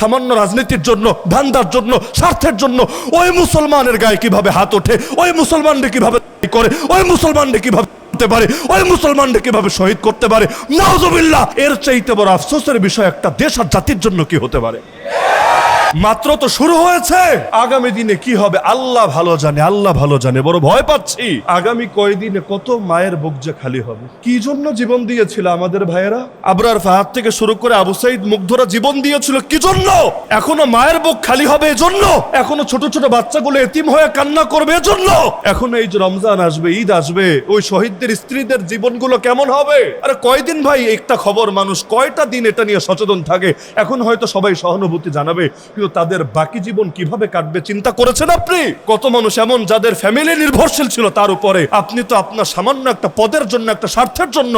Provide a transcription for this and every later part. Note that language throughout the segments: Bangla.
সামান্য রাজনীতির জন্য, ধান্দার জন্য, স্বার্থের জন্য ওই মুসলমানের গায়ে কিভাবে হাত ওঠে, ওই মুসলমানকে কিভাবে করে, ওই মুসলমানকে কিভাবে পারে, ওই মুসলমানকে কিভাবে শহীদ করতে পারে। নাউজুবিল্লাহ, এর চাইতে বড় আফসোসের বিষয় একটা দেশ আর জাতির জন্য কি হতে পারে? মাত্র তো শুরু হয়েছে, আগামী দিনে কি হবে আল্লাহ ভালো জানে, আল্লাহ ভালো জানে। বড় ভয় পাচ্ছি, আগামী কয়দিনে কত মায়ের বুক যে খালি হবে। কি জন্য জীবন দিয়েছিল আমাদের ভাইয়েরা? আবরার ফাহাদ থেকে শুরু করে আবু সাইদ মুগ্ধরা জীবন দিয়েছিল কি জন্য? এখনো মায়ের বুক খালি হবে এজন্য, এখনো ছোট ছোট বাচ্চাগুলো এতিম হয়ে কান্না করবে এজন্য, এখনো এই যে রমজান আসবে, ঈদ আসবে, ওই শহীদদের স্ত্রীদের জীবনগুলো কেমন হবে? আরে কয়দিন ভাই একটা খবর, মানুষ কয়টা দিন এটা নিয়ে সচেতন থাকে? এখন হয়তো সবাই সহানুভূতি জানাবে, কিন্তু তাদের বাকি জীবন কিভাবে কাটবে চিন্তা করেছেন আপনি? কত মানুষ এমন যাদের ফ্যামিলি নির্ভরশীল ছিল তার উপরে, আপনি তো আপনার সামান্য একটা পদের জন্য, একটা স্বার্থের জন্য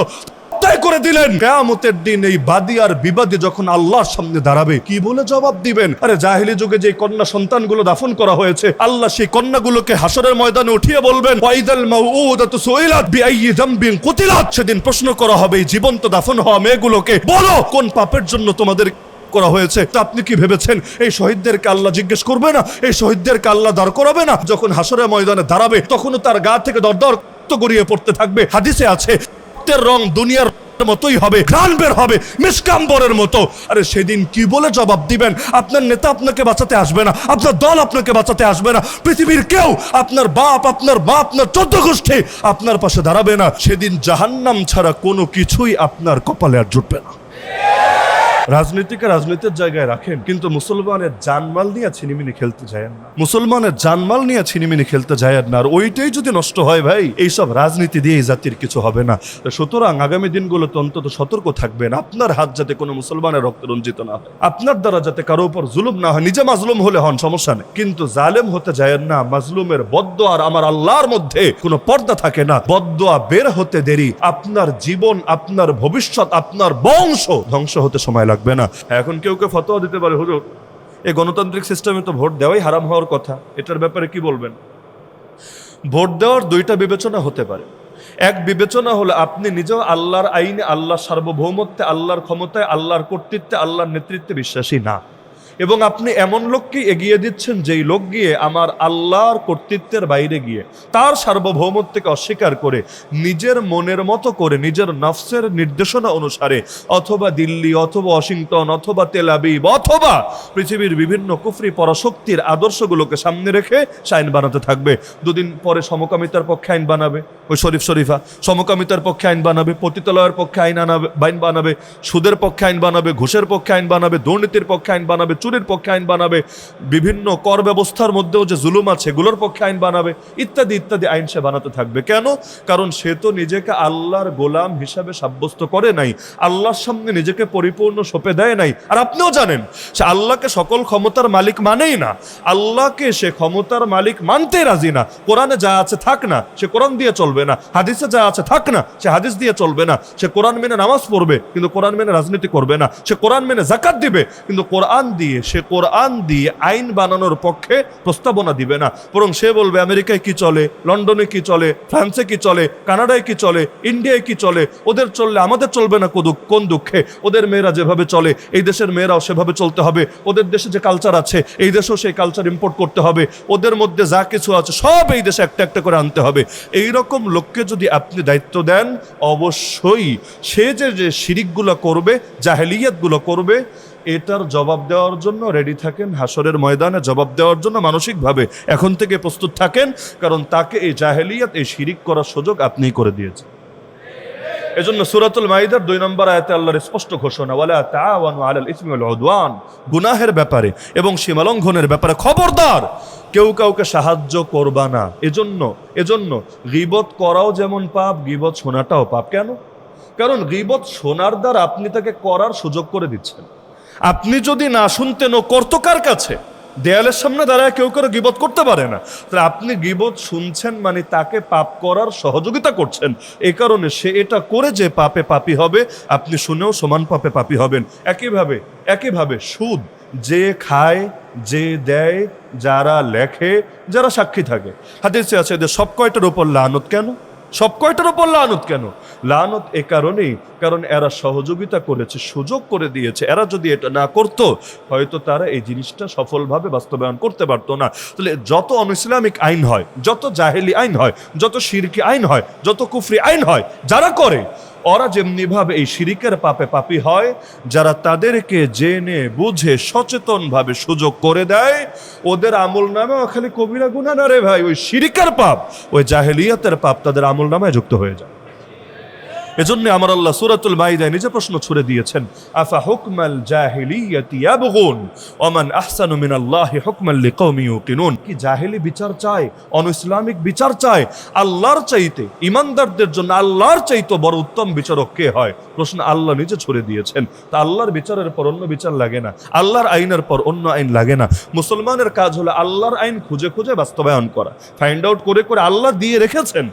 করে দিলেন। কিয়ামতের দিন এই বাদী আর বিবাদী যখন আল্লাহর সামনে দাঁড়াবে, কি বলে জবাব দিবেন? আরে জাহেলি যুগে যে কন্যা সন্তানগুলো দাফন করা হয়েছে, আল্লাহ সেই কন্যাগুলোকে হাসরের ময়দানে উঠিয়ে বলবেন, ওয়াইদাল মাউউদাতু সুইলাত বিআইয়ি যামবিন কুতিলাত। সেদিন প্রশ্ন করা হবে এই জীবন্ত দাফন হওয়া মেয়েগুলোকে, বলো কোন পাপের জন্য তোমাদের করা হয়েছে? তো আপনি কি ভেবেছেন এই শহীদদেরকে আল্লাহ জিজ্ঞেস করবে না? এই শহীদদেরকে আল্লাহ দাঁড় করাবে না? যখন হাসরের ময়দানে দাঁড়াবে তখনও তার গা থেকে দরদর গড়িয়ে পড়তে থাকবে। হাদিসে আছে রক্তের রং দুনিয়ার মতোই হবে, ঘ্রাণ বের হবে মিসকাম্বরের মতো। আরে সেদিন কি বলে জবাব দিবেন? আপনার নেতা আপনাকে বাঁচাতে আসবে না, আপনার দল আপনাকে বাঁচাতে আসবে না, পৃথিবীর কেউ, আপনার বাপ, আপনার মা, আপনার 14 গোষ্ঠী আপনার পাশে দাঁড়াবে না। সেদিন জাহান্নাম ছাড়া কোনো কিছুই আপনার কপালে আর জুটবে না। রাজনীতিকে রাজনীতির জায়গায় রাখেন, কিন্তু মুসলমানের জানমাল নিয়ে ছিনিমিনি খেলতে যায়েন না। মুসলমানের জানমাল নিয়ে ছিনিমিনি খেলতে যায়েন না। আর ওইটাই যদি নষ্ট হয় ভাই, এইসব রাজনীতি দিয়ে এই জাতির কিছু হবে না। সুতরাং আগামী দিনগুলোতে অন্তত সতর্ক থাকবেন, আপনার হাত যাতে কোনো মুসলমানের রক্ত রঞ্জিত না হয়, আপনার দ্বারা যাতে কারো উপর জুলুম না হয়। নিজে মাজলুম হলে হন, সমস্যা নেই, কিন্তু জালেম হতে যায়েন না। মাজলুমের বদদোয়া আর আমার আল্লাহর মধ্যে কোনো পর্দা থাকে না। বদদোয়া বের হতে দেরি, আপনার জীবন, আপনার ভবিষ্যৎ, আপনার বংশ ধ্বংস হতে সময় লাগবে না। এখন কেউ কেউ ফতোয়া দিতে পারে, হুজুর এই গণতান্ত্রিক সিস্টেমে তো ভোট দেওয়াই হারাম হওয়ার কথা, এটার ব্যাপারে কি বলবেন? ভোট দেওয়ার দুইটা বিবেচনা হতে পারে। এক বিবেচনা হলো আপনি নিজেও আল্লাহর আইনে, আল্লাহর সার্বভৌমত্বে, আল্লাহর ক্ষমতায়, আল্লাহর কর্তৃত্বে, আল্লাহর নেতৃত্বে বিশ্বাসী না, এবং আপনি এমন লোককে এগিয়ে দিচ্ছেন যেই লোক গিয়ে আমার আল্লাহর কর্তৃত্বের বাইরে গিয়ে তার সার্বভৌমত্বকে অস্বীকার করে নিজের মনের মতো করে, নিজের নফসের নির্দেশনা অনুসারে অথবা দিল্লি, অথবা ওয়াশিংটন, অথবা তেল আবিব, অথবা পৃথিবীর বিভিন্ন কুফরি পরাশক্তির আদর্শগুলোকে সামনে রেখে সে আইন বানাতে থাকবে। দুদিন পরে সমকামিতার পক্ষে আইন বানাবে, ওই শরীফ শরীফা সমকামিতার পক্ষে আইন বানাবে, পতিতালয়ের পক্ষে আইন বানাবে, সুদের পক্ষে আইন বানাবে, ঘুষের পক্ষে আইন বানাবে, দুর্নীতির পক্ষে আইন বানাবে, চুরির পক্ষে আইন বানাবে, বিভিন্ন কর ব্যবস্থার মধ্যেও যে জুলুম আছে এগুলোর পক্ষে আইন বানাবে, ইত্যাদি ইত্যাদি আইন সে বানাতে থাকবে। কেন? কারণ সে তো নিজেকে আল্লাহর গোলাম হিসাবে সাব্যস্ত করে নাই, আল্লাহর সামনে নিজেকে পরিপূর্ণ সঁপে দেয় নাই। আর আপনিও জানেন সে আল্লাহকে সকল ক্ষমতার মালিক মানেই না, আল্লাহকে সে ক্ষমতার মালিক মানতে রাজি না। কোরআনে যা আছে থাক না, সে কোরআন দিয়ে চলবে না, হাদিসে যা আছে থাক না, সে হাদিস দিয়ে চলবে না। সে কোরআন মেনে নামাজ পড়বে কিন্তু কোরআন মেনে রাজনীতি করবে না, সে কোরআন মেনে যাকাত দিবে কিন্তু কোরআন দিয়ে আইন বানানোর পক্ষে প্রস্তাবনা দিবে না। বরং সে বলবে আমেরিকায় কি চলে, লন্ডনে কি চলে, ফ্রান্সে কি চলে, কানাডায় কি চলে, ইন্ডিয়ায় কি চলে, ওদের চললে আমাদের চলবে না কোন দুঃখে? ওদের মেয়েরা যেভাবে চলে এই দেশের মেয়েরাও সেভাবে চলতে হবে, ওদের দেশে যে কালচার আছে এই দেশেও সেই কালচার ইম্পোর্ট করতে হবে, ওদের মধ্যে যা কিছু আছে সব এই দেশে একটা একটা করে আনতে হবে। এইরকম লোককে যদি আপনি দায়িত্ব দেন, অবশ্যই সে যে শিরিকগুলো করবে, জাহেলিয়াতগুলো করবে, এটার জবাব দেওয়ার জন্য রেডি থাকেন। হাসরের ময়দানে জবাব দেওয়ার জন্য মানসিকভাবে এখন থেকে প্রস্তুত থাকেন, কারণ তাকে এই জাহেলিয়াত, এই শিরিক করার সুযোগ আপনিই করে দিয়েছেন। এজন্য সূরাতুল মাইদার 2 নম্বর আয়াতে আল্লাহর স্পষ্ট ঘোষণা, ওয়ালা তাআওয়ানু আলাল ইসমি ওয়াল উদওয়ান, গুনাহের ব্যাপারে এবং সীমালঙ্ঘনের ব্যাপারে খবরদার কেউ কাউকে সাহায্য করবা না। এজন্য গীবত করাও যেমন পাপ, গীবত শোনাটাও পাপ। কেন? কারণ গীবত শোনার দ্বারা আপনি তাকে করার সুযোগ করে দিচ্ছেন। আপনি যদি না শুনতেন, ও করতো কার কাছে? দেয়ালের সামনে দাঁড়ায় কেউ কারো গীবত করতে পারে না। তাহলে আপনি গীবত শুনছেন মানে তাকে পাপ করার সহযোগিতা করছেন। এই কারণে সে এটা করে যে পাপে পাপী হবে, আপনি শুনেও সমান পাপে পাপী হবেন। একইভাবে সুদ যে খায়, যে দেয়, যারা লেখে, যারা সাক্ষী থাকে, হাদিসে আছে এদের সব কয়টার উপর লানত। কেন? সব কয়টার উপর লানত কেন? লানত এ কারণেই, কারণ এরা সহযোগিতা করেছে, সুযোগ করে দিয়েছে। এরা যদি এটা না করত, হয়তো তারা এই জিনিসটা সফলভাবে বাস্তবায়ন করতে পারতো না। তাহলে যত অনইসলামিক আইন হয়, যত জাহেলি আইন হয়, যত শিরকি আইন হয়, যত কুফরি আইন হয়, যারা করে ওরা যেমনি ভাবে এই শিরিকের পাপে পাপী হয়, যারা তাদেরকে জেনে বুঝে সচেতন ভাবে সুযোগ করে দেয়, ওদের আমল নামে খালি কবিরা গুনাহ না রে ভাই, ওই শিরিকের পাপ, ওই জাহেলিয়াতের পাপ তাদের আমল নামায় যুক্ত হয়ে যায়। এজন্য আমার আল্লাহ সূরাতুল মাইদায় নিজে প্রশ্ন ছুড়ে দিয়েছেন, আফা হুকমাল জাহিলিয়াতি ইয়াবগুন ওয়া মান আহসানু মিনাল্লাহি হুকমান লিকাওমি ইউকিনুন। কি জাহেলি বিচার চায়, অনইসলামিক বিচার চায়? আল্লাহর চাইতে ইমানদারদের জন্য আল্লাহর চাইতে বড় উত্তম বিচারক কে হয়? প্রশ্ন আল্লাহ নিজে ছুড়ে দিয়েছেন। তা আল্লাহর বিচারের পর অন্য বিচার লাগে না, আল্লাহর আইনের পর অন্য আইন লাগে না। মুসলমানের কাজ হলো আল্লাহর আইন খুঁজে খুঁজে বাস্তবায়ন করা, ফাইন্ড আউট করে করে আল্লাহ দিয়ে রেখেছেন,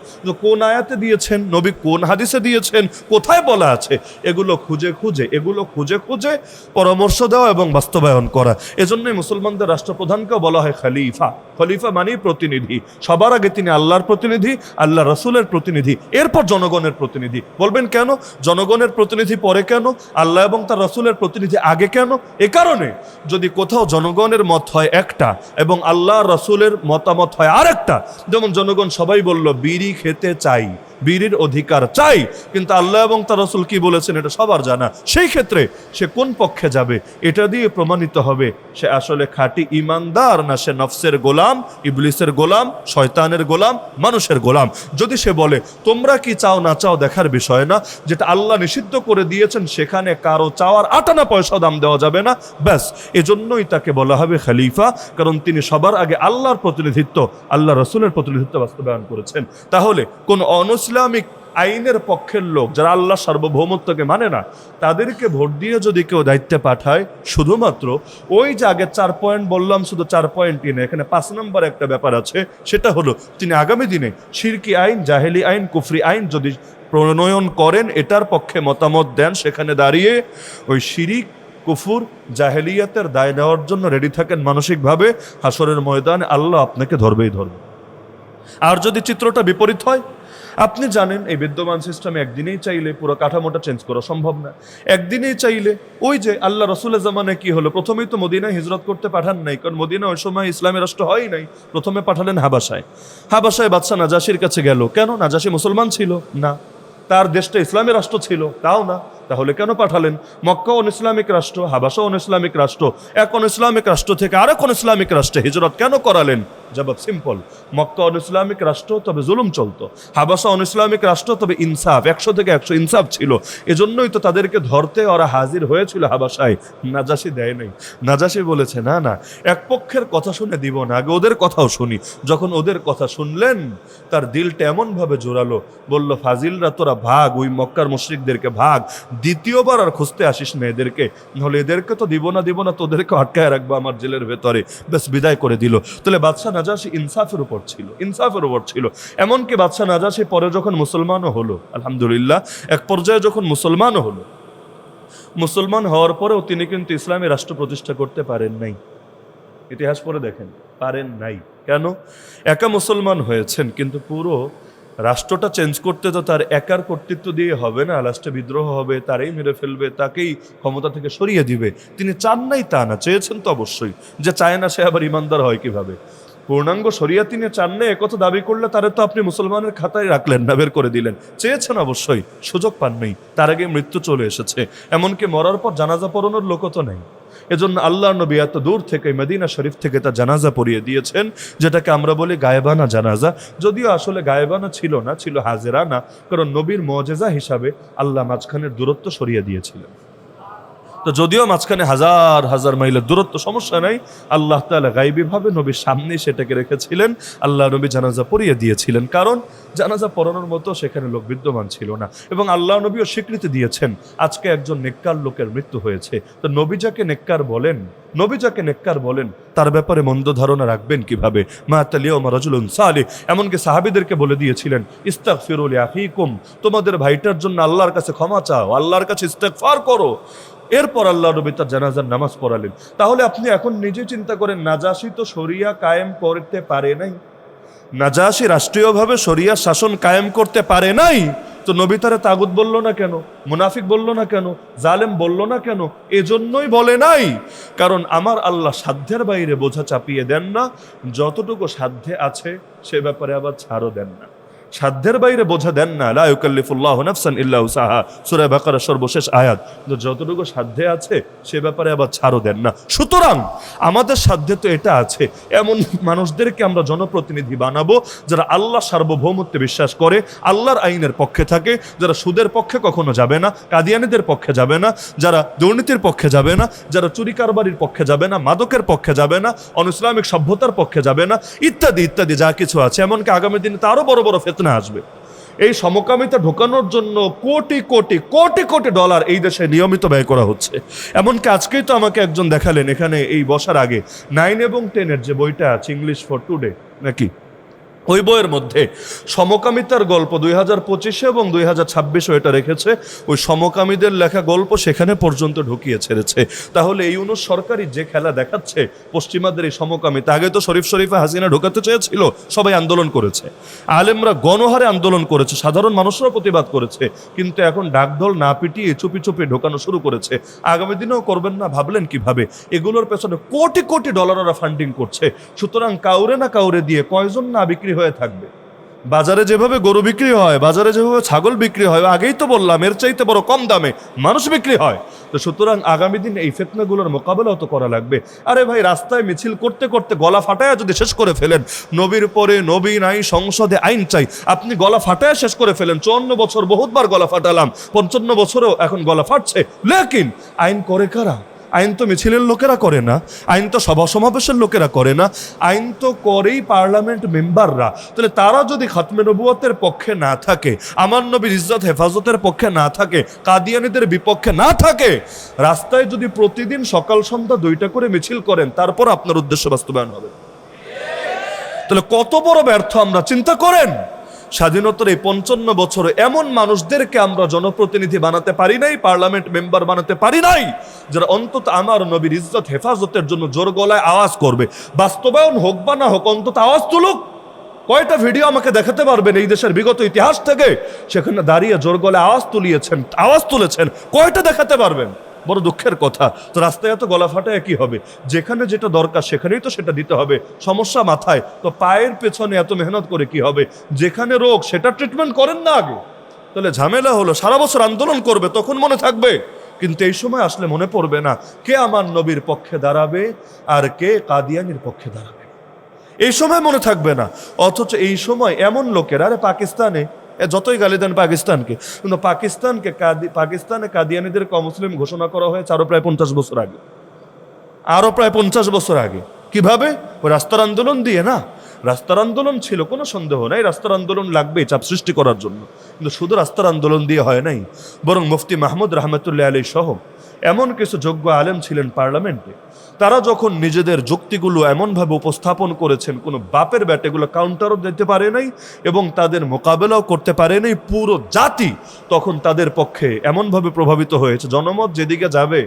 কোন আয়াতে দিয়েছেন, নবী কোন হাদিসে দিয়েছেন, কোথায় বলা আছে, এগুলো খুঁজে খুঁজে পরামর্শ দেওয়া এবং বাস্তবায়ন করা। এজন্যই মুসলমানদের রাষ্ট্রপ্রধানকেও বলা হয় খলিফা। খলিফা মানেই প্রতিনিধি। সবার আগে তিনি আল্লাহর প্রতিনিধি, আল্লাহ রসুলের প্রতিনিধি, এরপর জনগণের প্রতিনিধি। বলবেন কেন জনগণের প্রতিনিধি পরে, কেন আল্লাহ এবং তার রসুলের প্রতিনিধি আগে কেন? এ কারণে যদি কোথাও জনগণের মত হয় একটা এবং আল্লাহ রসুলের মতামত হয় আরেকটা, যেমন জনগণ সবাই বলল বিড়ি খেতে চাই, বিড়ির অধিকার চাই, কিন্তু আল্লাহ এবং তার রাসূল কি বলেছেন এটা সবার জানা। সেই ক্ষেত্রে সে কোন পক্ষে যাবে, এটা দিয়ে প্রমাণিত হবে সে আসলে খাঁটি ইমানদার না সে নফসের গোলাম, ইবলিসের গোলাম, শয়তানের গোলাম, মানুষের গোলাম। যদি সে বলে তোমরা কি চাও না চাও দেখার বিষয় না, যেটা আল্লাহ নিষিদ্ধ করে দিয়েছেন সেখানে কারো চাওয়ার আটানা পয়সা দাম দেওয়া যাবে না, ব্যাস, এজন্যই তাকে বলা হবে খলিফা, কারণ তিনি সবার আগে আল্লাহর প্রতিনিধিত্ব, আল্লাহ রসুলের প্রতিনিধিত্ব বাস্তবায়ন করেছেন। তাহলে কোন ইসলামিক আইনের পক্ষের লোক যারা আল্লাহ সার্বভৌমত্বকে মানে না, তাদেরকে ভোট দিয়ে যদি কেউ দায়িত্বে পাঠায়, শুধুমাত্র ওই যে আগে 4 পয়েন্ট বললাম, শুধু 4 পয়েন্টই না, এখানে 5 নম্বর একটা ব্যাপার আছে, সেটা হলো তিনি আগামী দিনে শিরকি আইন, জাহেলি আইন, কুফরি আইন যদি প্রণয়ন করেন, এটার পক্ষে মতামত দেন, সেখানে দাঁড়িয়ে ওই শিরিক, কুফুর, জাহেলিয়াতের দায় নেওয়ার জন্য রেডি থাকেন মানসিকভাবে। হাসরের ময়দানে আল্লাহ আপনাকে ধরবেই ধরবে। আর যদি চিত্রটা বিপরীত হয়, আপনি জানেন এই বিদ্যমান সিস্টেমে একদিনেই চাইলে পুরো কাঠামোটা চেঞ্জ করা সম্ভব না। একদিনেই চাইলে ওই যে আল্লাহ রসুলের জামানে কি হলো, প্রথমেই তো মদিনায় হিজরত করতে পাঠান নাই, কারণ মদিনা ওই সময় ইসলামের রাষ্ট্র হয় নাই। প্রথমে পাঠালেন হাবাসায়। হাবাসায় বাদশা নাজাসির কাছে গেল। কেন? নাজাসি মুসলমান ছিল না, তার দেশটা ইসলামের রাষ্ট্র ছিল, তাও না। তাহলে কেন পাঠালেন? মক্কা ইসলামিক রাষ্ট্র, হাবাসা ইসলামিক রাষ্ট্র, এক ইসলামিক রাষ্ট্র থেকে আরেক ইসলামিক রাষ্ট্রে হিজরত কেন করালেন? জবাব সিম্পল, মক্কা ইসলামিক রাষ্ট্র তবে জুলুম চলতো, হাবাসা ইসলামিক রাষ্ট্র তবে ইনসাফ, 100 থেকে 100 ইনসাফ ছিল। এজন্যই তো তাদেরকে ধরতে ওরা হাজির হয়েছিল হাবাসায়, নাজাসি দেয় নাই। নাজাসি বলেছে না না, এক পক্ষের কথা শুনে দিব না, আগে ওদের কথাও শুনি। যখন ওদের কথা শুনলেন, তার দিলটা এমনভাবে জোরালো, বলল ফাজিলরা তোরা ভাগ, ওই মক্কার মুশরিকদেরকে ভাগ, দ্বিতীয়বার আর খুঁজতে আসিস না এদেরকে, নাহলে এদেরকে তো দিব না, তোদেরকে আটকায় রাখবো আমার জেলের ভেতরে। বেশ, বিদায় করে দিল। তাহলে বাদশাহ নাজাসি ইনসাফের উপর ছিল। এমনকি বাদশাহ নাজাসি পরে যখন মুসলমানও হলো, আলহামদুলিল্লাহ, এক পর্যায়ে যখন মুসলমানও হলো, মুসলমান হওয়ার পরেও তিনি কিন্তু ইসলামী রাষ্ট্র প্রতিষ্ঠা করতে পারেন নাই। ইতিহাস পড়ে দেখেন, পারেন নাই। কেন? একা মুসলমান হয়েছেন, কিন্তু পুরো রাষ্ট্রটা চেঞ্জ করতে তো তার একার কর্তৃত্ব দিয়ে হবে না, লাস্টে বিদ্রোহ হবে, তারই মেরে ফেলবে, তাকেই ক্ষমতা থেকে সরিয়ে দিবে। তিনি চান নাই তা না, চেয়েছেন তো অবশ্যই। যে চায় না সে আবার ইমানদার হয় কিভাবে? পূর্ণাঙ্গ শরিয়া তিনি চান না, একথা দাবি করলে তারে তো আপনি মুসলমানের খাতায় রাখলেন না, বের করে দিলেন। চেয়েছেন অবশ্যই, সুযোগ পান নাই, তার আগে মৃত্যু চলে এসেছে। এমনকি মরার পর জানাজা পড়ানোর লোকও তো নেই। এজন্য আল্লাহ নবী এত দূর থেকে মদিনা শরীফ থেকে তার জানাজা পড়িয়ে দিয়েছেন, যেটাকে আমরা বলি গায়েবানা জানাজা। যদিও আসলে গায়েবানা ছিল না, ছিল হাজেরানা, কারণ নবীর মুআজিজা হিসাবে আল্লাহ মাঝখানের দূরত্ব সরিয়ে দিয়েছিলেন। তো যদিও মাঝখানে হাজার হাজার মাইলের দূরত্ব, সমস্যা নাই, আল্লাহ তাআলা গায়বীভাবে নবীর সামনে সেটাকে রেখেছিলেন। আল্লাহ নবী জানাজা পড়িয়ে দিয়েছিলেন, কারণ জানাজা পড়ানোর মতো সেখানে লোক বিদ্যমান ছিল না। এবং আল্লাহ নবীও স্বীকৃতি দিয়েছেন আজকে একজন নেককার লোকের মৃত্যু হয়েছে, তো নবী যাকে নেককার বলেন তার ব্যাপারে মন্দ ধারণা রাখবেন কিভাবে? মাতাল ইয়াউমা রাজুলুন সালিহ, এমনকি সাহাবীদেরকে বলে দিয়েছিলেন ইস্তাগফিরু লিআখিকুম, তোমাদের ভাইটার জন্য আল্লাহর কাছে ক্ষমা চাও, আল্লাহর কাছে ইস্তেগফার করো। এরপর আল্লাহ নবী তার জানাজার নামাজ পড়ালেন। তাহলে আপনি এখন নিজে চিন্তা করেন, নাজাসি তো শরিয়া কায়েম করতে পারে নাই, নাজাশী রাষ্ট্রীয়ভাবে শরিয়া শাসন কায়েম করতে পারে নাই, তো নবী তারে তাগুত বলল না কেন, মুনাফিক বলল না কেন, জালেম বলল না কেন? এজন্যই বলে নাই, কারণ আমার আল্লাহ সাধ্যের বাইরে বোঝা চাপিয়ে দেন না, যতটুকু সাধ্যে আছে সে ব্যাপারে আবার ছাড়ও দেন না। সাধ্যের বাইরে বোঝা দেন না, লা ইউকাল্লিফুল্লাহু নাফসান ইল্লা উসাহা, সূরা বাকারার সর্বশেষ আয়াত। যতটুকু সাধ্যে আছে সে ব্যাপারে আবার ছাড়ও দেন না। সুতরাং আমাদের সাধ্যে তো এটা আছে, এমন মানুষদেরকে আমরা জনপ্রতিনিধি বানাবো যারা আল্লাহ সার্বভৌমত্বে বিশ্বাস করে, আল্লাহর আইনের পক্ষে থাকে, যারা সুদের পক্ষে কখনো যাবে না, কাদিয়ানীদের পক্ষে যাবে না, যারা দুর্নীতির পক্ষে যাবে না, যারা চুরি কারবারির পক্ষে যাবে না, মাদকের পক্ষে যাবে না, অনইসলামিক সভ্যতার পক্ষে যাবে না, ইত্যাদি ইত্যাদি যা কিছু আছে। এমনকি আগামী দিনে তো আরো বড় বড় ফিতনা আসবে। এই সমকামিতা ঢোকানোর জন্য কোটি কোটি কোটি কোটি ডলার এই দেশে নিয়মিত ব্যয় করা হচ্ছে। এমনকি আজকেই তো আমাকে একজন দেখালেন, এখানে এই বসার আগে 9 এবং 10-এর যে বইটা আছে, ইংলিশ ফর টুডে নাকি, ওই বইয়ের মধ্যে সমকামিতার গল্প 2025 এবং 2026 এটা রেখেছে। ওই সমকামীদের লেখা গল্প সেখানে পর্যন্ত ঢুকিয়ে ছেড়েছে। তাহলে এই ইউনূস সরকারি যে খেলা দেখাচ্ছে পশ্চিমাদের এই সমকামিতা, আগে তো শরীফে হাসিনা ঢোকাতে চেয়েছিল, সবাই আন্দোলন করেছে, আলেমরা গণহারে আন্দোলন করেছে, সাধারণ মানুষরাও প্রতিবাদ করেছে, কিন্তু এখন ডাকঢোল না পিটিয়ে চুপি চুপি ঢোকানো শুরু করেছে। আগামী দিনেও করবেন না ভাবলেন কিভাবে? এগুলোর পেছনে কোটি কোটি ডলার ওরা ফান্ডিং করছে। সুতরাং কাউরে না কাউরে দিয়ে কয়জন না বিক্রি হয়ে থাকবে। বাজারে যেভাবে গরু বিক্রি হয়, বাজারে যেভাবে ছাগল বিক্রি হয়, আগেই তো বললাম এর চাইতে বড় কম দামে মানুষ বিক্রি হয়। তো সুতরাং আগামী দিন এই ফিতনাগুলোর মোকাবেলাও তো করা লাগবে। আরে ভাই, রাস্তায় মিছিল করতে করতে গলা ফাটায়া যদি শেষ করে ফেলেন, নবীর পরে নবী নাই, সংসদে আইন চাই, আপনি গলা ফাটায়া শেষ করে ফেলেন। 54 বছর বহুতবার গলা ফাটালাম, 55 বছরেও এখন গলা ফাটছে। লেকিন আইন করে কারা? আইন তো মিছিলের লোকেরা করে না, আইন তো সভা সমাবেশের লোকেরা করে না, আইন তো করেই পার্লামেন্ট মেম্বাররা। তাহলে তারা যদি খাতমে নবুয়তের পক্ষে না থাকে, আমার নবীর ইজ্জত হেফাজতের পক্ষে না থাকে, কাদিয়ানীদের বিপক্ষে না থাকে, রাস্তায় যদি প্রতিদিন সকাল সন্ধ্যা 2টা করে মিছিল করেন, তারপর আপনার উদ্দেশ্য বাস্তবায়ন হবে। তাহলে কত বড় ব্যর্থ আমরা, চিন্তা করেন। স্বাধীনতার এই 55 বছরে এমন মানুষদেরকে আমরা জনপ্রতিনিধি বানাতে পারি নাই, পার্লামেন্ট মেম্বার বানাতে পারি নাই, যারা অন্তত আমার নবীর ইজ্জত হেফাজতের জন্য জোর গলায় আওয়াজ করবে। বাস্তবায়ন হোক বা না হোক, অন্তত আওয়াজ তুলুক। কয়টা ভিডিও আমাকে দেখাতে পারবেন এই দেশের বিগত ইতিহাস থেকে সেখানে দাঁড়িয়ে জোর গলায় আওয়াজ তুলেছেন? কয়টা দেখাতে পারবেন? বড় দুঃখের কথা। তো রাস্তায় এত গলা ফাটায় কি হবে? যেখানে যেটা দরকার সেখানেই তো সেটা দিতে হবে। সমস্যা মাথায়, তো পায়ের পেছনে এত মেহনত করে কি হবে? যেখানে রোগ সেটা ট্রিটমেন্ট করেন না আগে। তাহলে ঝামেলা হলো, সারা বছর আন্দোলন করবে, তখন মনে থাকবে, কিন্তু এই সময় আসলে মনে পড়বে না কে আমার নবীর পক্ষে দাঁড়াবে আর কে কাদিয়ানির পক্ষে দাঁড়াবে। এই সময় মনে থাকবে না। অথচ এই সময় এমন লোকেরা, আরে পাকিস্তানে যতই গালি দেন পাকিস্তানকে, কিন্তু পাকিস্তানে কাদিয়ানীদের অমুসলিম ঘোষণা করা হয়েছে আরো প্রায় 50 বছর আগে। কিভাবে? ওই রাস্তার আন্দোলন দিয়ে না। রাস্তার আন্দোলন ছিল, কোনো সন্দেহ নাই, রাস্তার আন্দোলন লাগবে চাপ সৃষ্টি করার জন্য, কিন্তু শুধু রাস্তার আন্দোলন দিয়ে হয় নাই। বরং মুফতি মাহমুদ রহমতুল্লাহ আলী সহ এমন কিছু যোগ্য আলেম ছিলেন পার্লামেন্টে, তারা যখন নিজেদের যুক্তিগুলো এমনভাবে উপস্থাপন করেছেন, কোনো বাপের ব্যাটেগুলো কাউন্টারও দিতে পারে নাই এবং তাদের মোকাবেলাও করতে পারে নাই পুরো জাতি, তখন তাদের পক্ষে এমনভাবে প্রভাবিত হয়েছে। জনমত যেদিকে যাবে,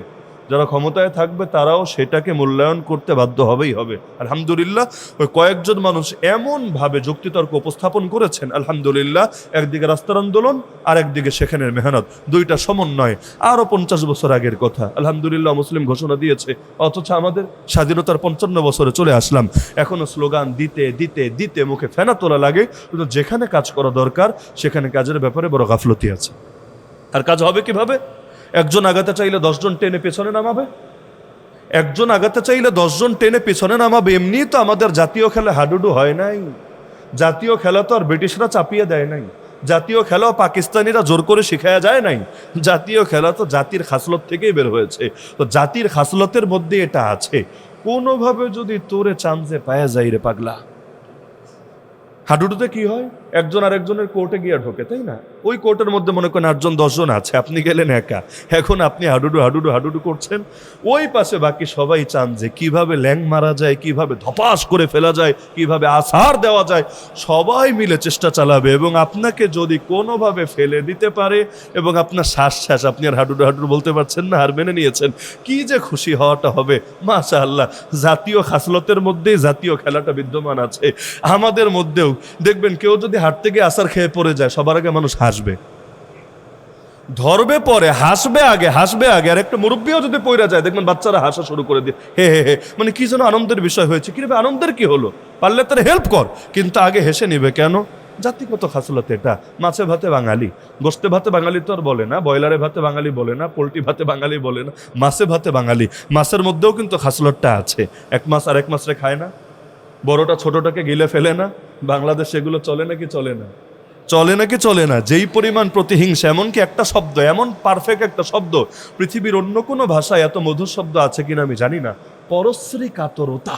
যারা ক্ষমতায় থাকবে তারাও সেটাকে মূল্যায়ন করতে বাধ্য হবেই হবে। আলহামদুলিল্লাহ, ওই কয়েকজন মানুষ এমনভাবে যুক্তিতর্ক উপস্থাপন করেছেন, আলহামদুলিল্লাহ, একদিকে রাস্তার আন্দোলন আর একদিকে সেখানের মেহনত, দুইটা সমন্বয়। আরও 50 বছর আগের কথা, আলহামদুলিল্লাহ, মুসলিম ঘোষণা দিয়েছে। অথচ আমাদের স্বাধীনতার 55 বছরে চলে আসলাম, এখনো স্লোগান দিতে দিতে দিতে মুখে ফেনা তোলা লাগে, কিন্তু যেখানে কাজ করা দরকার সেখানে কাজের ব্যাপারে বড় গাফলতি আছে। আর কাজ হবে কিভাবে? একজন আগাতে চাইলে 10 জন টেনে পেছনে নামাবে, একজন আগাতে চাইলে 10 জন টেনে পেছনে নামাবে। এমনি তো আমাদের জাতীয় খেলা হাডুডু হয় নাই, জাতীয় খেলা তো আর ব্রিটিশরা চাপিয়ে দেয় নাই, জাতীয় খেলাও পাকিস্তানিরা জোর করে শিখায়া যায় নাই, জাতীয় খেলা তো জাতির খাসলত থেকেই বের হয়েছে। তো জাতির খাসলতের মধ্যে এটা আছে, কোনোভাবে যদি তোরে চান্সে পায়া যাই রে পাগলা, হাডুডুতে কি হয়? একজন আরেকজনের কোর্টে গিয়ে ঢোকে, তাই না? ওই কোর্টের মধ্যে মনে করেন 8জন 10জন আছে, আপনি গেলেন একা। এখন আপনি হাডুডু হাডুডু হাডুডু করছেন, ওই পাশে বাকি সবাই চান যে কিভাবে ল্যাং মারা যায়, কিভাবে ধপাস করে ফেলা যায়, কিভাবে আছাড় দেওয়া যায়, সবাই মিলে চেষ্টা চালাবে। এবং আপনাকে যদি কোনোভাবে ফেলে দিতে পারে এবং আপনার শ্বাস আপনি আর হাডুডু হাডুডু বলতে পারছেন না, হার মেনে নিয়েছেন, কি যে খুশি হওয়াটা হবে। মাশাআল্লাহ, জাতীয় খাসলতের মধ্যেই জাতীয় খেলাটা বিদ্যমান আছে আমাদের মধ্যেও। দেখবেন কেউ যদি হাঁটতে গিয়ে আছাড় খেয়ে পড়ে যায়, সবার আগে মানুষ হাসবে, ধরবে পরে, হাসবে আগে। আর একটা মুরব্বীও যদি পড়ে যায়, দেখবেন বাচ্চারা হাসা শুরু করে দিয়ে হে হে হে, মানে কি যেন আনন্দের বিষয় হয়েছে। কিভাবে আনন্দের কি হলো, পারলে তারা হেল্প কর, কিন্তু আগে হেসে নিবে কেন? জাতিগত খাসলত এটা। মাছে ভাতে বাঙালি, গোস্তে ভাতে বাঙালি তো আর বলে না, ব্রয়লারে ভাতে বাঙালি বলে না, পোলট্রি ভাতে বাঙালি বলে না, মাছে ভাতে বাঙালি। মাছের মধ্যেও কিন্তু খাসলতটা আছে। এক মাছ আর এক মাছরে খায় না, বড়টা ছোটটাকে গিলে ফেলে না। বাংলাদেশ এগুলো চলে নাকি চলে না? চলে নাকি চলে না? যেই পরিমাণ প্রতিহিংসা, এমনকি একটা শব্দ, এমন পারফেক্ট একটা শব্দ, পৃথিবীর অন্য কোনো ভাষায় এত মধুর শব্দ আছে কিনা আমি জানি না, পরশ্রী কাতরতা।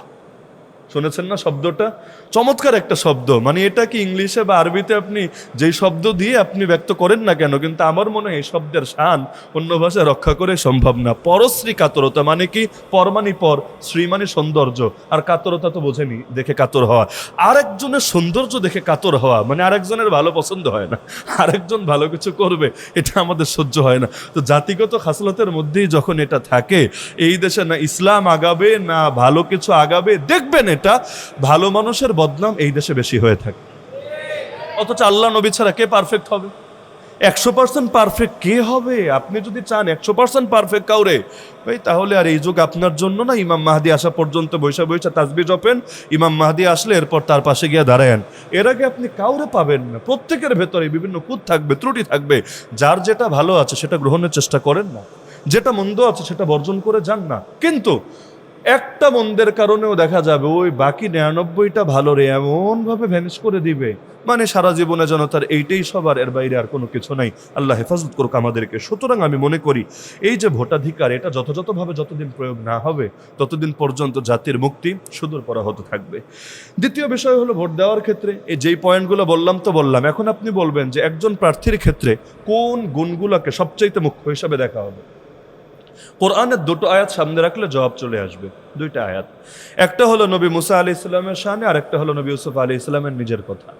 শুনেছেন না শব্দটা? চমৎকার একটা শব্দ। মানে এটা কি ইংলিশে বা আরবিতে আপনি যেই শব্দ দিয়ে আপনি ব্যক্ত করেন না কেন, কিন্তু আমার মনে হয় এই শব্দের শান অন্য ভাষায় রক্ষা করে সম্ভব না। পরশ্রী কাতরতা মানে কি? পর মানে পর, শ্রী মানে সৌন্দর্য, আর কাতরতা তো বোঝেনি, দেখে কাতর হওয়া। আরেকজনের সৌন্দর্য দেখে কাতর হওয়া মানে আরেকজনের ভালো পছন্দ হয় না, আরেকজন ভালো কিছু করবে এটা আমাদের সহ্য হয় না। তো জাতিগত খাসলতের মধ্যেই যখন এটা থাকে, এই দেশে না ইসলাম আগাবে না ভালো কিছু আগাবে। দেখবেন এটা ভালো মানুষের বদনাম এই দেশে বেশি হয়ে থাকে। অথচ আল্লাহ নবী ছাড়া কে পারফেক্ট হবে? 100% পারফেক্ট কে হবে? আপনি যদি চান 100% পারফেক্ট কাউরে, ভাই তাহলে আর এই যুগ আপনার জন্য না। ইমাম মাহদি আসা পর্যন্ত বৈশা বৈশা তাসবিহ জপেন, ইমাম মাহদি আসলে এরপর তার পাশে গিয়ে দাঁড়ায়েন। এর আগে আপনি কাউরে পাবেন না। প্রত্যেকের ভেতরে বিভিন্ন খুঁত থাকবে, ত্রুটি থাকবে। যার যেটা ভালো আছে সেটা গ্রহণের চেষ্টা করেন না, যেটা মন্দ আছে সেটা বর্জন করে যান না। কিন্তু একটা মন্দের কারণেও দেখা যাবে ওই বাকি 99টা ভালোরে এমনভাবে ভ্যানিশ করে দিবে, মানে সারা জীবনে যেন তার এইটাই সবার, এর বাইরে আর কোনো কিছু নাই। আল্লাহ হেফাজত করুক আমাদেরকে। সুতরাং আমি মনে করি এই যে ভোটাধিকার, এটা যথাযথভাবে যতদিন প্রয়োগ না হবে ততদিন পর্যন্ত জাতির মুক্তি সুদূর পরাহত থাকবে। দ্বিতীয় বিষয় হলো ভোট দেওয়ার ক্ষেত্রে এই যেই পয়েন্টগুলো বললাম। এখন আপনি বলবেন যে একজন প্রার্থীর ক্ষেত্রে কোন গুণগুলোকে সবচাইতে মুখ্য হিসাবে দেখা হবে? কোরআনের দুটো আয়াত সামনে রাখলে জবাব চলে আসবে। দুইটা আয়াত, একটা হলো নবী মুসা আলী ইসলামের শানে, আর একটা হলো নবী ইউসুফ আলী ইসলামের নিজের কথা।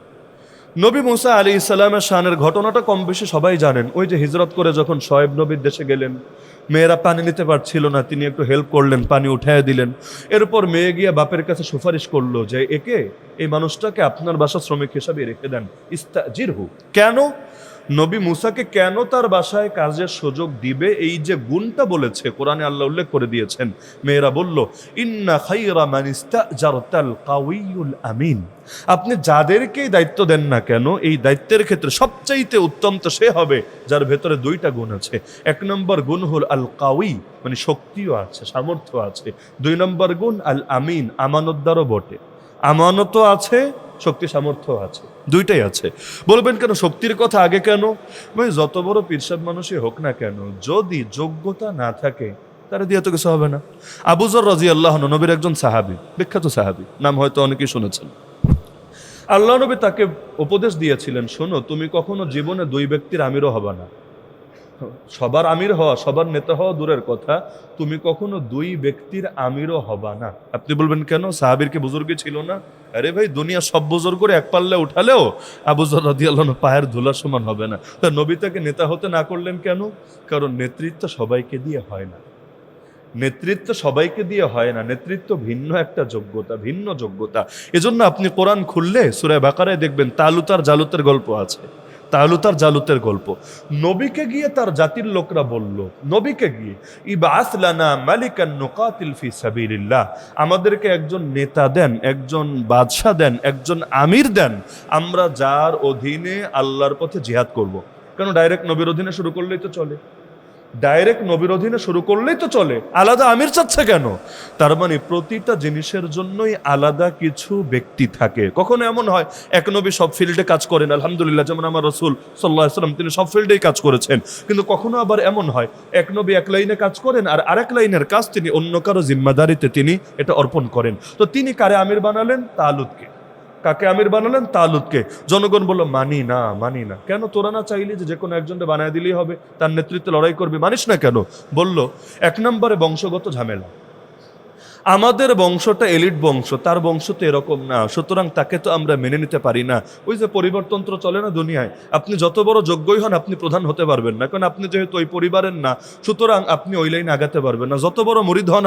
নবী মুসা আলী ইসলামের শানের ঘটনাটা কম বেশি সবাই জানেন। ওই যে হিজরত করে যখন শোয়েব নবীর দেশে গেলেন, মেয়েরা পানি নিতে পারছিল না, তিনি একটু হেল্প করলেন, পানি উঠায় দিলেন। এরপর মেয়ে গিয়ে বাপের কাছে সুপারিশ করলো যে এই মানুষটাকে আপনার বাসা শ্রমিক হিসাবে রেখে দেন, ইস্তাজিরহু। কেন? নবী মুসাকে কেন তার বাসায় কাজের সুযোগ দিবে, এই যে গুণটা বলেছে কোরআনে আল্লাহ উল্লেখ করে দিয়েছেন। মেয়েরা বলল, ইন্না খাইরা মান ইস্তাজারতাল কাউইয়ুল আমিন। আপনি যাদেরকেই দায়িত্ব দেন না কেন, এই দায়িত্বের ক্ষেত্রে সবচাইতে উত্তম তো সে হবে যার ভেতরে দুইটা গুণ আছে। 1 নম্বর গুণ হল আল কাউই, মানে শক্তিও আছে, সামর্থ্য আছে। 2 নম্বর গুণ আল আমিন, আমানতদারও বটে। আমানতও আছে, শক্তি সামর্থ্য আছে, দুইটাই আছে। বলবেন কেন শক্তির কথা আগে কেন? ভাই যত বড় পীরসাদ মানুষই হোক না কেন, যদি যোগ্যতা না থাকে তারা দিয়ে তো কিছু হবে না। আবু যর রাদিয়াল্লাহু আনহু নবীর একজন সাহাবী, বিখ্যাত সাহাবী, নাম হয়তো অনেকেই শুনেছেন। আল্লাহ নবী তাকে উপদেশ দিয়েছিলেন, শোনো, তুমি কখনো জীবনে 2 ব্যক্তির আমিরও হবা না। সবার আমির হওয়া, সবার নেতা হওয়া দূরের কথা, তুমি কখনো 2 ব্যক্তির আমিরও হবা না। আপনি বলবেন কেন, সাহাবীর কি বুজুর্গই ছিল না? আরে ভাই, দুনিয়া সব বুজুর্গ করে এক পাল্লে উঠালেও আবু যর রাদিয়াল্লাহু আনহু পায়ের ধুলার সমান হবে না। তা নবী তাকে নেতা হতে না করলেন কেন? কারণ নেতৃত্ব সবাইকে দিয়ে হয় না। নেতৃত্ব সবাইকে দিয়ে হয় না, নেতৃত্ব ভিন্ন একটা যোগ্যতা, ভিন্ন যোগ্যতা। এজন্য আপনি কোরআন খুললে সূরা বাকারায় দেখবেন তালুত আর জালুতের গল্প আছে। তালুত আর জালুতের গল্প। নবীকে গিয়ে তার জাতির লোকরা বলল, নবীকে গিয়ে, ইবআস লানা মালিকান নুকাতিল ফি সাবিলিল্লাহ, আমাদেরকে একজন নেতা দেন, একজন বাদশা দেন, একজন আমির দেন, আমরা যার অধীনে আল্লাহর পথে জিহাদ করব। কেন ডাইরেক্ট নবীর অধীনে শুরু করলেই তো চলে, ডাইরেক্ট নবীর অধীনে শুরু করলেই তো চলে, আলাদা আমির চাচ্ছে কেন? তার মানে প্রতিটা জিনিসের জন্যই আলাদা কিছু ব্যক্তি থাকে। কখনো এমন হয় এক নবী সব ফিল্ডে কাজ করেন, আলহামদুলিল্লাহ, যেমন আমার রাসূল সাল্লাল্লাহু আলাইহি ওয়াসাল্লাম, তিনি সব ফিল্ডেই কাজ করেছেন। কিন্তু কখনো আবার এমন হয় এক নবী এক লাইনে কাজ করেন আর আরেক লাইনের কাজ তিনি অন্য কারো জিম্মাদারিতে তিনি এটা অর্পণ করেন। তো তিনি কারে আমির বানালেন? তালুতকে। কাকে আমির বানালেন? তালুতকে। জনগণ বলল মানি না, মানি না। কেন? তোরা না চাইলে যে কোনো একজনকে বানায় দিলেই হবে, তার নেতৃত্বে লড়াই করবি, মানিস না কেন? বলল এক নম্বরে বংশগত ঝামেলা, আমাদের বংশটা এলিট বংশ, তার বংশ তো এরকম না, সুতরাং তাকে তো আমরা মেনে নিতে পারি না। ওই যে পরিবারতন্ত্র চলে না দুনিয়ায়, আপনি যত বড় যোগ্যই হন আপনি প্রধান হতে পারবেন না, কারণ আপনি যেহেতু ওই পরিবারের না, সুতরাং আপনি ওই লাইনে আগাতে পারবেন না। যত বড় মুরিদ হন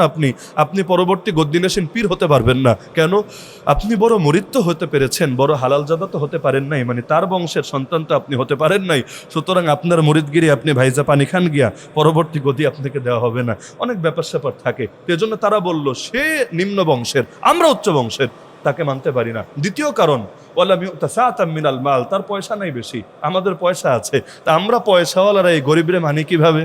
আপনি পরবর্তী গদ্দিনেশন পীর হতে পারবেন না। কেন? আপনি বড় মুরিদ তো হতে পেরেছেন, বড় হালালজাদা তো হতে পারেন নাই, মানে তার বংশের সন্তান তো আপনি হতে পারেন নাই, সুতরাং আপনার মুরিদগিরি আপনি ভাইজা পানি খান গিয়া, পরবর্তী গতি আপনাকে দেওয়া হবে না। অনেক ব্যাপার স্যাপার থাকে, এজন্য তারা বলল সে নিম্ন বংশের, আমরা উচ্চ বংশের, তাকে মানতে পারি না। দ্বিতীয় কারণ, মিনাল মাল, তার পয়সা নাই বেশি, আমাদের পয়সা আছে, তা আমরা পয়সাওয়ালারা এই গরিবরে মানি কিভাবে?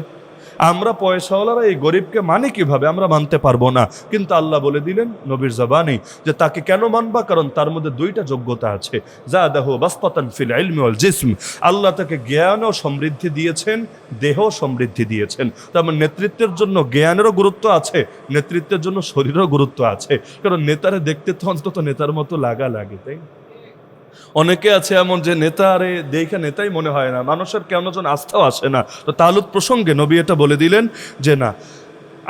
আমরা পয়সাওয়ালারা এই গরিবকে মানি কিভাবে? আমরা মানতে পারবো না। কিন্তু আল্লাহ বলে দিলেন নবীর জবানি যে তাকে কেন মানবা? কারণ তার মধ্যে দুইটা যোগ্যতা আছে, যাদাহু বাসতাতান ফিল ইলমি ওয়াল জিসম, আল্লাহ তাকে জ্ঞান ও সমৃদ্ধি দিয়েছেন, দেহ সমৃদ্ধি দিয়েছেন। তার মানে নেতৃত্বের জন্য জ্ঞানেরও গুরুত্ব আছে, নেতৃত্বের জন্য শরীরেরও গুরুত্ব আছে। কারণ নেতারে দেখতে তো অন্তত নেতার মতো লাগা লাগে, তাই? অনেকে আছে এমন যে নেতারে দেখে নেতাই মনে হয় না, মানুষের কেমন যেন আস্থাও আসে না। তো তালুত প্রসঙ্গে নবী এটা বলে দিলেন যে না,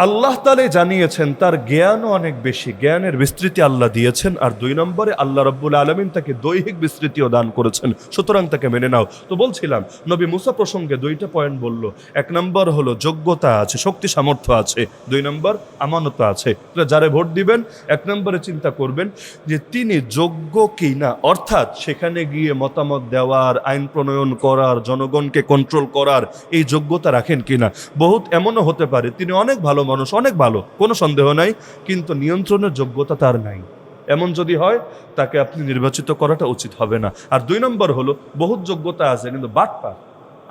আল্লাহ তাআলা জানিয়েছেন তার জ্ঞানও অনেক বেশি, জ্ঞানের বিস্তৃতি আল্লাহ দিয়েছেন, আর দুই নম্বরে আল্লাহ রাব্বুল আলামিন তাকে দৈহিক বিস্তৃতিও দান করেছেন, সুতরাং তাকে মেনে নাও। তো বলছিলাম নবী মুসা প্রসঙ্গে দুইটা পয়েন্ট বলল। এক নম্বর হলো যোগ্যতা আছে, শক্তি সামর্থ্য আছে, দুই নম্বর আমানত আছে। যারে ভোট দিবেন এক নম্বরে চিন্তা করবেন যে তিনি যোগ্য কি না, অর্থাৎ সেখানে গিয়ে মতামত দেওয়ার, আইন প্রণয়ন করার, জনগণকে কন্ট্রোল করার এই যোগ্যতা রাখেন কিনা। বহুত এমনও হতে পারে তিনি অনেক ভালো মানুষ, অনেক ভালো, কোনো সন্দেহ নাই, কিন্তু নিয়ন্ত্রণের যোগ্যতা তার নাই। এমন যদি হয় তাকে আপনি নির্বাচিত করাটা উচিত হবে না। আর দুই নম্বর হলো বহুত যোগ্যতা আছে কিন্তু বাটপার,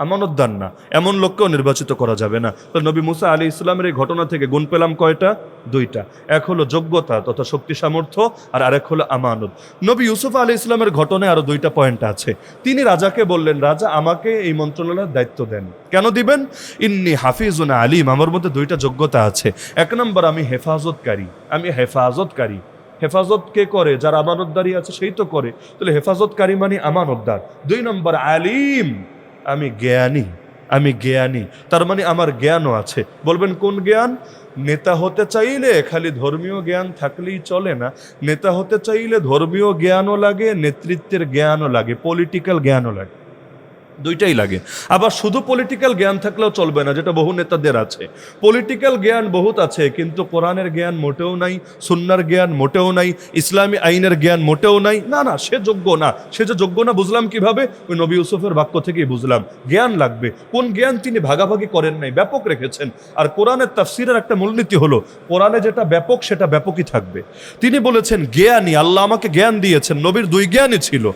আমানতদার না, এমন লোককেও নির্বাচিত করা যাবে না। তো নবী মুসা আলাইহিস সালামের এই ঘটনা থেকে গুণ পেলাম কয়টা? দুইটা। এক হলো যোগ্যতা তথা শক্তি সামর্থ্য, আর আরেক হলো আমানত। নবী ইউসুফ আলাইহিস সালামের ঘটনায় আরো দুইটা পয়েন্ট আছে। তিনি রাজাকে বললেন, রাজা আমাকে এই মন্ত্রণালয়ের দায়িত্ব দেন। কেন দিবেন? ইন্নী হাফিজুন আলিম, আমার মধ্যে দুইটা যোগ্যতা আছে। এক নম্বর, আমি হেফাজতকারী, আমি হেফাজতকারী। হেফাজত কে করে? যার আমানতদারি আছে সেই তো করে, তাহলে হেফাজতকারী মানে আমানতদার। দুই নম্বর আলিম, আমি জ্ঞানী, আমি জ্ঞানী, তার মানে আমার জ্ঞানও আছে। বলবেন কোন জ্ঞান? নেতা হতে চাইলে খালি ধর্মীয় জ্ঞান থাকলেই চলে না, নেতা হতে চাইলে ধর্মীয় জ্ঞানও লাগে, নেতৃত্বের জ্ঞানও লাগে, পলিটিক্যাল জ্ঞানও লাগে, দুইটাই লাগে। আবার শুধু পলিটিক্যাল জ্ঞান থাকলেও চলবে না, যেটা বহু নেতাদের আছে। পলিটিক্যাল জ্ঞান বহুত আছে কিন্তু কোরআনের জ্ঞান মোটেও নাই, সুন্নাহর জ্ঞান মোটেও নাই, ইসলামী আইনের জ্ঞান মোটেও নাই। না না, সে যোগ্য না। সে যে যোগ্য না বুঝলাম কিভাবে? ওই নবী ইউসুফের বাক্য থেকেই বুঝলাম। জ্ঞান লাগবে, কোন জ্ঞান তিনি ভাগাভাগি করেন নাই, ব্যাপক রেখেছেন। আর কোরআনের তাফসীরের একটা মূলনীতি হলো কোরআনে যেটা ব্যাপক সেটা ব্যাপকই থাকবে। তিনি বলেছেন জ্ঞানী, আল্লাহ আমাকে জ্ঞান দিয়েছেন। নবীর দুই জ্ঞানই ছিল,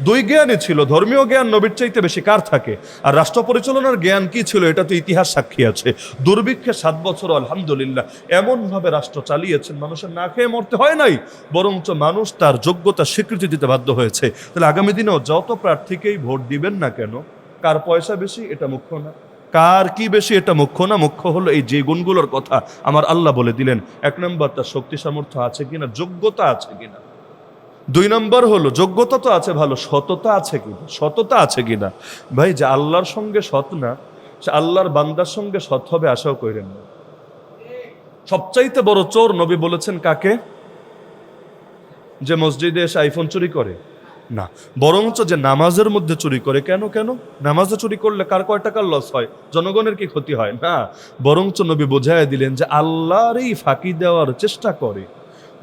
দুই জ্ঞানই ছিল। ধর্মীয় জ্ঞান নবীর চাইতে বেশি কার থাকে? আর রাষ্ট্র পরিচালনার জ্ঞান কি ছিল? এটা তো ইতিহাস সাক্ষী আছে। দুর্ভিক্ষে 7 বছর আলহামদুলিল্লাহ এমনভাবে রাষ্ট্র চালিয়েছেন, মানুষের না খেয়ে মরতে হয় নাই, বরঞ্চ মানুষ তার যোগ্যতা স্বীকৃতি দিতে বাধ্য হয়েছে। তাহলে আগামী দিনেও যত প্রার্থীকেই ভোট দিবেন না কেন, কার পয়সা বেশি এটা মুখ্য না, কার কি বেশি এটা মুখ্য না, মুখ্য হলো এই যে গুণগুলোর কথা আমার আল্লাহ বলে দিলেন। এক নম্বর, তার শক্তি সামর্থ্য আছে কিনা, যোগ্যতা আছে কিনা। দুই নম্বর হলো যোগ্যতা তো আছে ভালো, সততা আছে কিনা, সততা আছে কিনা। ভাই, যে আল্লাহর সঙ্গে সৎ না, সে আল্লাহর বান্দার সঙ্গে সৎ হবে আশাও করেন না। সবচাইতে বড় চোর নবী বলেছেন কাকে? যে মসজিদে এসে আইফোন চুরি করে না, বরঞ্চ যে নামাজের মধ্যে চুরি করে। কেন কেন? নামাজে চুরি করলে কার কয় টাকার লস হয়, জনগণের কি ক্ষতি হয়? না, বরঞ্চ নবী বোঝায় দিলেন যে আল্লাহরই ফাঁকি দেওয়ার চেষ্টা করে।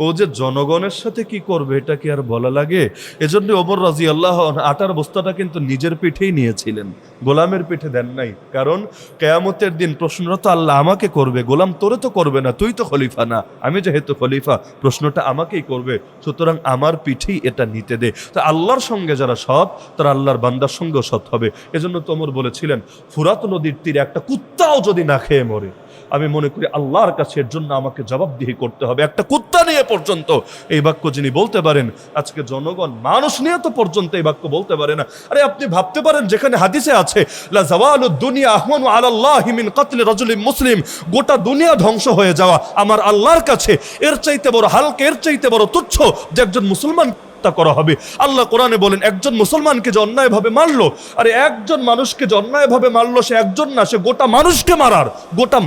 ও যে জনগণের সাথে কি করবে এটা কি আর বলা লাগে? এজন্য ওমর রাদিয়াল্লাহু আনহু আটার বস্তাটা কিন্তু নিজের পিঠেই নিয়েছিলেন, গোলামের পিঠে দেন নাই। কারণ কিয়ামতের দিন প্রশ্নটা তো আল্লাহ আমাকে করবে, গোলাম তোরে তো করবে না, তুই তো খলিফা না, আমি যেহেতু খলিফা প্রশ্নটা আমাকেই করবে, সুতরাং আমার পিঠেই এটা নিতে দে। তো আল্লাহর সঙ্গে যারা সৎ তারা আল্লাহর বান্দার সঙ্গেও সৎ হবে। এজন্য তো ওমর বলেছিলেন, ফুরাত নদীর তীরে একটা কুত্তাও যদি না খেয়ে মরে, আমি মনে করি আল্লাহর কাছে এর জন্য আমাকে জবাবদিহি করতে হবে। একটা কুত্তা নিয়ে পর্যন্ত এই বাক্য যিনি বলতে পারেন, আজকে জনগণ মানুষ নিয়ে তো পর্যন্ত এই বাক্য বলতে পারে না। আরে আপনি ভাবতে পারেন যেখানে হাদিসে আছে লা যাওয়ালুদ দুনিয়া আহওয়ানু আলাল্লাহি মিন কতলি রাজুলিন মুসলিম, গোটা দুনিয়া ধ্বংস হয়ে যাওয়া আমার আল্লাহর কাছে এর চাইতে বড় হালকা, এর চাইতে বড় তুচ্ছ যে একজন মুসলমান হত্যা করা হবে। আল্লাহ কোরআনে বলেন একজন মুসলমানকে যে অন্যায়ভাবে মারলো, আরে একজন মানুষকে যে অন্যায়ভাবে মারলো, সে একজন না, সে গোটা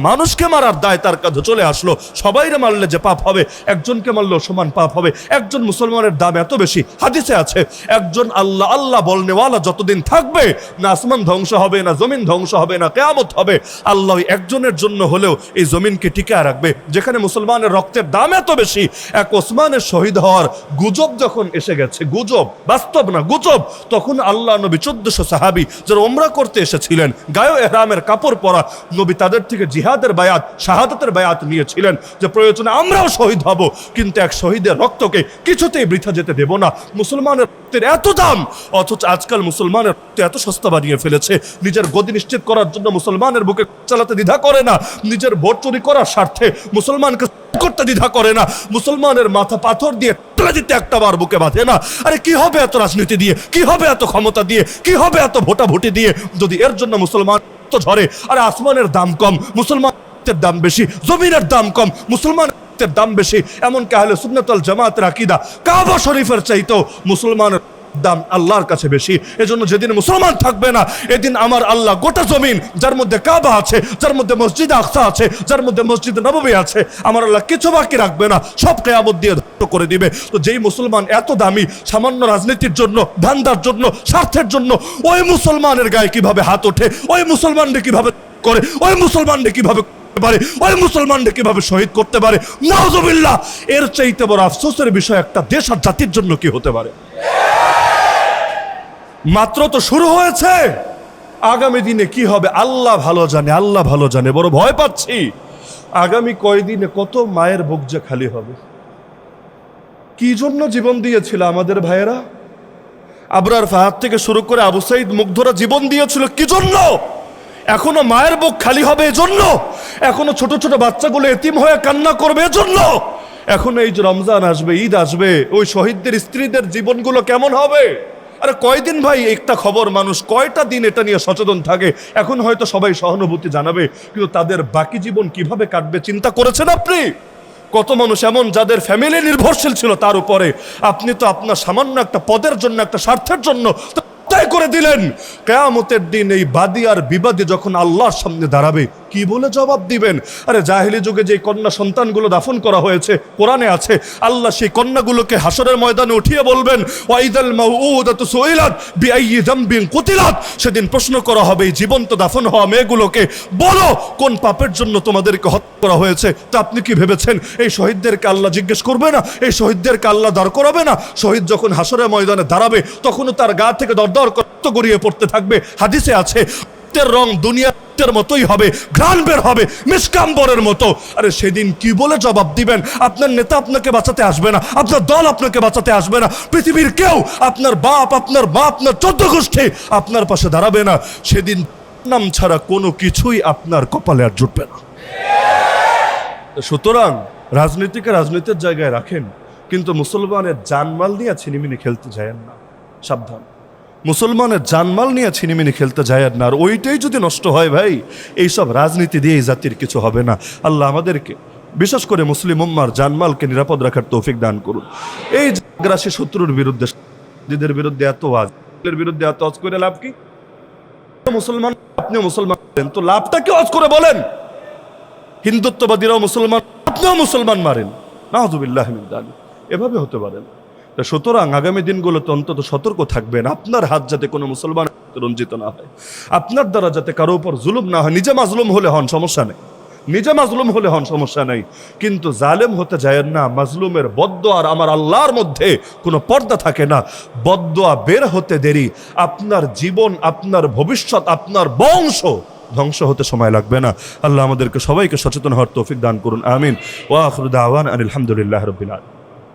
মানুষকে মারার দায় তার কাছে চলে আসলো। সবাইরে মারলে যে পাপ হবে, একজনকে মারলেও সমান পাপ হবে। একজন মুসলমানের দাম এত বেশি, হাদিসে আছে একজন আল্লাহ আল্লাহ বলনেওয়ালা যতদিন থাকবে, না আসমান ধ্বংস হবে, না জমিন ধ্বংস হবে, না কিয়ামত হবে, আল্লাহ একজনের জন্য হলেও এই জমিনকে টিকায় রাখবে। যেখানে মুসলমানের রক্তের দাম এত বেশি, এক ওসমানের শহীদ হওয়ার গুজব যখন এসে গেছে, গুজব, বাস্তব না গুজব, তখন আল্লাহ নবী 1400 সাহাবী যারা ওমরা করতে এসেছিলেন, গায়ে এহরামের কাপড় পরা, নবী তাদের থেকে জিহাদের বায়াত, শাহাদাতের বায়াত নিয়েছিলেন যে প্রয়োজনে আমরাও শহীদ হব, কিন্তু এক শহীদের রক্তকে কিছুতেই বৃথা যেতে দেব না। মুসলমানের রক্তের এত দাম, অথচ আজকাল মুসলমানের রক্ত এত সস্তা বানিয়ে ফেলেছে। নিজের গদি নিশ্চিত করার জন্য মুসলমানের বুকে চালাতে দ্বিধা করে না, নিজের ভোট চুরি করার স্বার্থে মুসলমানকে করতে দ্বিধা করে না, মুসলমানের মাথা পাথর দিয়ে তুলে দিতে একটা বার বুকে বাঁধে না। আরে কি হবে এত রাজনীতি দিয়ে, কি হবে এত ক্ষমতা দিয়ে, কি হবে এত ভোটাভুটি দিয়ে, যদি এর জন্য মুসলমান তো ঝরে। আরে আসমানের দাম কম, মুসলমানের দাম বেশি, জমিনের দাম কম, মুসলমানের দাম বেশি। এমনকি আহলে সুন্নাত ওয়াল জামাতের আকীদা কাবা শরীফের চাইতেও মুসলমানের দাম আল্লাহর কাছে বেশি। এজন্য যেদিন মুসলমান থাকবে না, এদিন আমার আল্লাহ গোটা জমিন, যার মধ্যে কাবা আছে, যার মধ্যে মসজিদ আকসা আছে, যার মধ্যে মসজিদ নববী আছে, আমার আল্লাহ কিছু বাকি রাখবে না, সব কিয়ামত দিয়ে ধ্বংস করে দিবে। তো যেই মুসলমান এত দামি, সামান্য রাজনীতির জন্য, ধান্দার জন্য, স্বার্থের জন্য, ওই মুসলমানের গায়ে কিভাবে হাত ওঠে, ওই মুসলমানকে কিভাবে করে, ওই মুসলমানকে কিভাবে পারে, ওই মুসলমানকে কিভাবে শহীদ করতে পারে, নাউজুবিল্লাহ, এর চাইতে বড় আফসোসের বিষয় একটা দেশ আর জাতির জন্য কি হতে পারে? মাত্র তো শুরু হয়েছে, আগামী দিনে কি হবে আল্লাহ ভালো জানে, আল্লাহ ভালো জানে। বড় ভয় পাচ্ছি, আগামী কয়দিনে কত মায়ের বুক যে খালি হবে। কি জন্য জীবন দিয়েছিল আমাদের ভাইয়েরা? আবরার ফাহাদ থেকে শুরু করে আবু সাইদ মুগ্ধরা জীবন দিয়েছিল কি জন্য? এখনো মায়ের বুক খালি হবে এজন্য? এখনো ছোট ছোট বাচ্চাগুলো এতিম হয়ে কান্না করবে এজন্য? এখনো এই যে রমজান আসবে, ঈদ আসবে, ওই শহীদদের স্ত্রীদের জীবনগুলো কেমন হবে? আরে কয়দিন ভাই একটা খবর, মানুষ কয়টা দিন এটা নিয়ে সচেতন থাকে? এখন হয়তো সবাই সহানুভূতি জানাবে, কিন্তু তাদের বাকি জীবন কিভাবে কাটবে চিন্তা করেছেন আপনি? কত মানুষ এমন যাদের ফ্যামিলি নির্ভরশীল ছিল তার উপরে, আপনি তো আপনার সামান্য একটা পদের জন্য, একটা স্বার্থের জন্য তাই করে দিলেন। কিয়ামতের দিন এই বাদী আর বিবাদী যখন আল্লাহর সামনে দাঁড়াবে, কি বলে জবাব দিবেন? আরে জাহেলি যুগে যে কন্যা সন্তানগুলো দাফন করা হয়েছে, কোরআনে আছে, আল্লাহ সেই কন্যাগুলোকে হাসরের ময়দানে উঠিয়ে বলবেন, ওয়াইদাল মাউউদাতু সুইলাত বিআইয়ি যামবিন কুতিলাত, সেদিন প্রশ্ন করা হবে এই জীবন্ত দাফন হওয়া মেয়েগুলোকে, বলো কোন পাপের জন্য তোমাদেরকে হত্যা করা হয়েছে? তা আপনি কি ভেবেছেন এই শহীদদেরকে আল্লাহ জিজ্ঞেস করবে না? এই শহীদদেরকে আল্লাহ দাঁড় করাবে না? শহীদ যখন হাসরের ময়দানে দাঁড়াবে, তখনও তার গা থেকে দরদর রক্ত গড়িয়ে পড়তে থাকবে। হাদিসে আছে রক্তের রং দুনিয়ার মতোই হবে, ঘ্রাণ বের হবে মিসকাম্বরের মতো। আরে সেদিন কি বলে জবাব দিবেন? আপনার নেতা আপনাকে বাঁচাতে আসবে না, আপনার দল আপনাকে বাঁচাতে আসবে না, পৃথিবীর কেউ, আপনার বাপ, আপনার মা, আপনার 14 গোষ্ঠী আপনার পাশে দাঁড়াবে না। সেদিন নাম ছাড়া কোনো কিছুই আপনার কপালে আর জুটবে না। সুতরাং রাজনীতিকে রাজনীতির জায়গায় রাখেন, কিন্তু মুসলমানের জানমাল নিয়ে ছিনিমিনি খেলতে যায়েন না, সাবধান। মুসলমানের জানমাল নিয়ে ছিনিমিনি খেলতে যায় না, আর ওইটাই যদি নষ্ট হয় ভাই, এইসব রাজনীতি দিয়ে জাতির কিছু হবে না। আল্লাহ আমাদেরকে, বিশেষ করে মুসলিম উম্মার জানমালকে নিরাপদ রাখার তৌফিক দান করুন। এই গ্রাসী শত্রুর বিরুদ্ধে, দিদের বিরুদ্ধে এত ওয়াজ, বিরুদ্ধে এত ওয়াজ করে লাভ কি? মুসলমান, আপনিও মুসলমান, তো লাভটা কি ওয়াজ করে বলেন? হিন্দুত্ববাদীরাও মুসলমান, আপনিও মুসলমান মারেন, নাউযুবিল্লাহি মিন যালিক, এভাবে হতে পারে না। সুতরাং আগামী দিনগুলোতে অন্তত সতর্ক থাকবেন, আপনার হাত যাতে কোনো মুসলমান রঞ্জিত না হয়, আপনার দ্বারা যাতে কারো উপর জুলুম না হয়। নিজে মাজলুম হলে হন, সমস্যা নেই, নিজে মাজলুম হলে হন, সমস্যা নেই, কিন্তু জালেম হতে যায়েন না। মাজলুমের বদদোয়া আর আমার আল্লাহর মধ্যে কোনো পর্দা থাকে না। বদদোয়া বের হতে দেরি, আপনার জীবন, আপনার ভবিষ্যৎ, আপনার বংশ ধ্বংস হতে সময় লাগবে না। আল্লাহ আমাদেরকে সবাইকে সচেতন হওয়ার তৌফিক দান করুন, আমিন। ওয়া আখিরু দাওয়ানা আনিল হামদুলিল্লাহি রাব্বিল আলামিন।